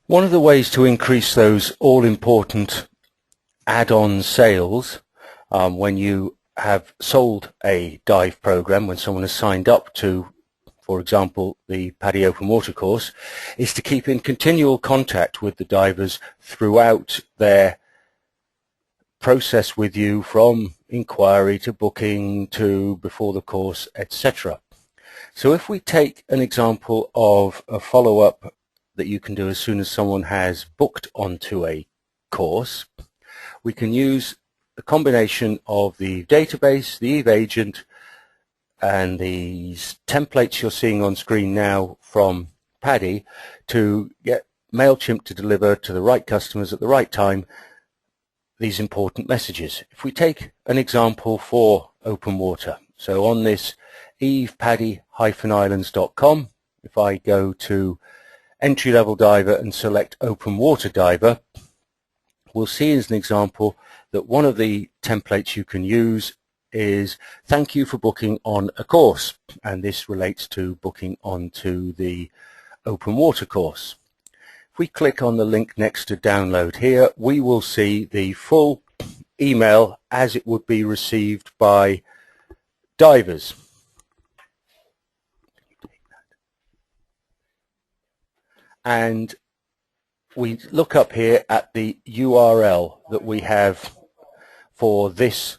One of the ways to increase those all-important add-on sales when you have sold a dive program, when someone has signed up to, for example, the PADI Open Water course, is to keep in continual contact with the divers throughout their process with you, from inquiry to booking to before the course, etc. So if we take an example of a follow-up that you can do as soon as someone has booked onto a course, we can use a combination of the database, the Eve agent, and these templates you're seeing on screen now from PADI to get MailChimp to deliver to the right customers at the right time these important messages. If we take an example for open water, so on this evepadi-islands.com, if I go to entry-level diver and select open water diver, we'll see as an example that one of the templates you can use is thank you for booking on a course, and this relates to booking onto the open water course. If we click on the link next to download here, we will see the full email as it would be received by divers. And we look up here at the URL that we have for this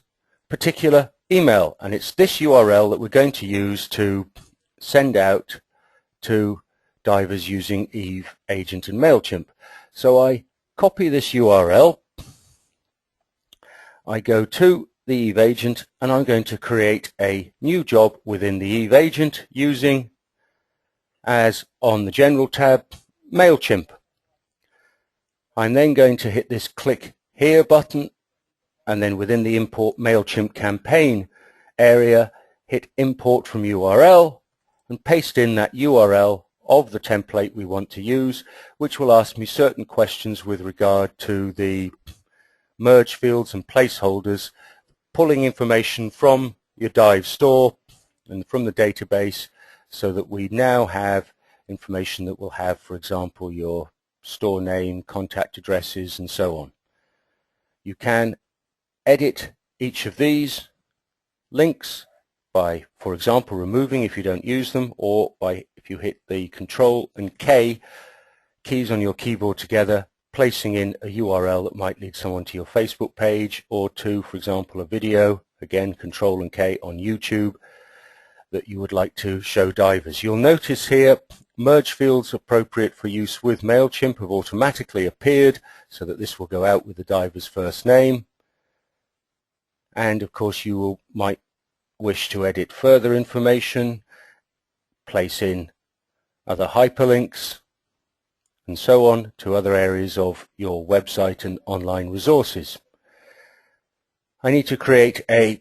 particular email, and it's this URL that we're going to use to send out to divers using Eve Agent and MailChimp. So I copy this URL, I go to the Eve Agent, and I'm going to create a new job within the Eve Agent using, as on the General tab, MailChimp. I'm then going to hit this click here button, and then within the import MailChimp campaign area, hit import from URL and paste in that URL of the template we want to use, which will ask me certain questions with regard to the merge fields and placeholders, pulling information from your dive store and from the database, so that we now have information that will have, for example, your store name, contact addresses, and so on. You can edit each of these links by, for example, removing if you don't use them, or by, if you hit the Control and K keys on your keyboard together, placing in a URL that might lead someone to your Facebook page, or to, for example, a video, again Control and K, on YouTube that you would like to show divers. You'll notice here merge fields appropriate for use with MailChimp have automatically appeared, so that this will go out with the diver's first name. And of course you might wish to edit further information, place in other hyperlinks, and so on to other areas of your website and online resources. I need to create a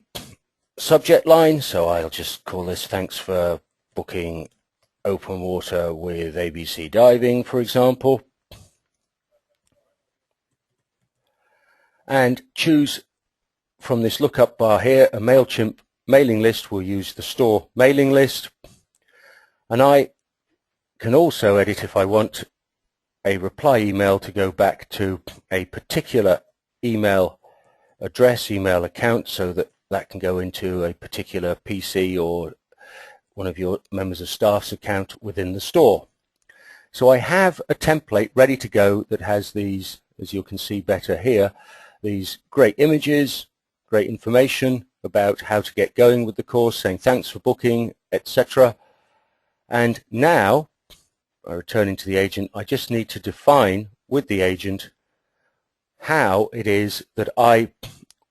subject line, so I'll just call this thanks for booking open water with ABC Diving, for example, and choose from this lookup bar here a MailChimp mailing list. We'll use the store mailing list, and I can also edit, if I want, a reply email to go back to a particular email address, email account, so that can go into a particular PC or one of your members of staff's account within the store. So I have a template ready to go that has these, as you can see better here, these great images, great information about how to get going with the course, saying thanks for booking, etc. And now, by returning to the agent, I just need to define with the agent how it is that I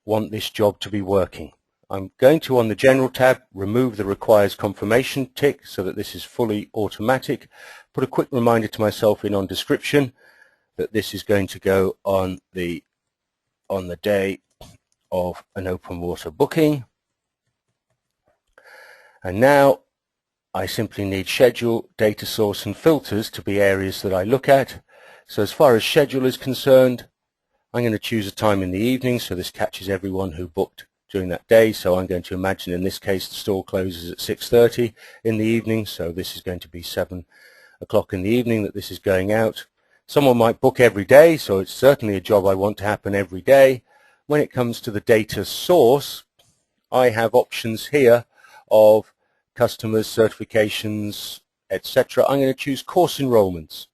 want this job to be working. I'm going to, on the General tab, remove the requires confirmation tick so that this is fully automatic. Put a quick reminder to myself in on description that this is going to go on the day of an open water booking. And now I simply need schedule, data source, and filters to be areas that I look at. So as far as schedule is concerned, I'm going to choose a time in the evening, so this catches everyone who booked during that day. So I'm going to imagine in this case the store closes at 6:30 in the evening, so this is going to be 7 o'clock in the evening that this is going out. Someone might book every day, so it's certainly a job I want to happen every day. When it comes to the data source, I have options here of customers, certifications, etc. I'm going to choose course enrollments,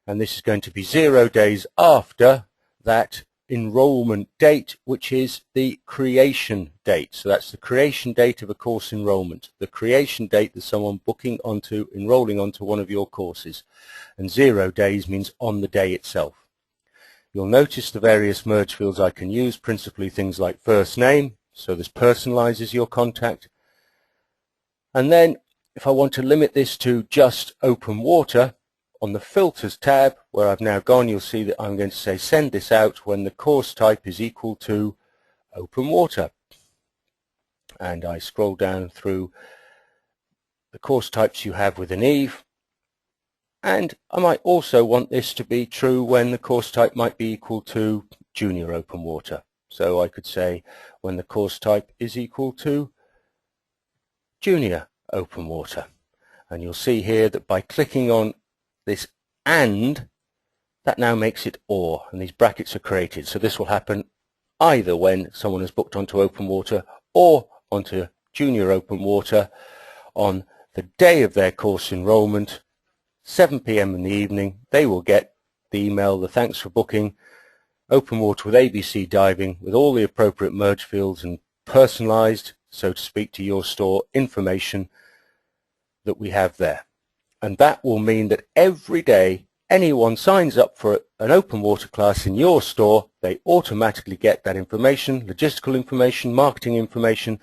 and this is going to be 0 days after that enrollment date, which is the creation date. So that's the creation date of a course enrollment, the creation date that someone enrolling onto one of your courses. And 0 days means on the day itself. You'll notice the various merge fields I can use, principally things like first name, so this personalizes your contact. And then if I want to limit this to just open water, on the filters tab where I've now gone, you'll see that I'm going to say send this out when the course type is equal to open water. And I scroll down through the course types you have within Eve. And I might also want this to be true when the course type might be equal to junior open water. So I could say when the course type is equal to junior open water. And you'll see here that by clicking on this and, that now makes it or, and these brackets are created. So this will happen either when someone has booked onto open water or onto junior open water on the day of their course enrollment, 7 p.m. in the evening. They will get the email, the thanks for booking open water with ABC diving, with all the appropriate merge fields and personalized, so to speak, to your store information that we have there. And that will mean that every day anyone signs up for an open water class in your store, they automatically get that information, logistical information, marketing information,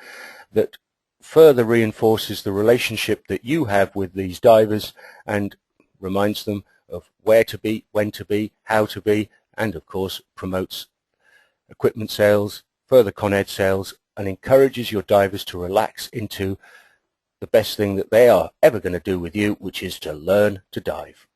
that further reinforces the relationship that you have with these divers and reminds them of where to be, when to be, how to be, and of course promotes equipment sales, further ConEd sales, and encourages your divers to relax into the best thing that they are ever going to do with you, which is to learn to dive.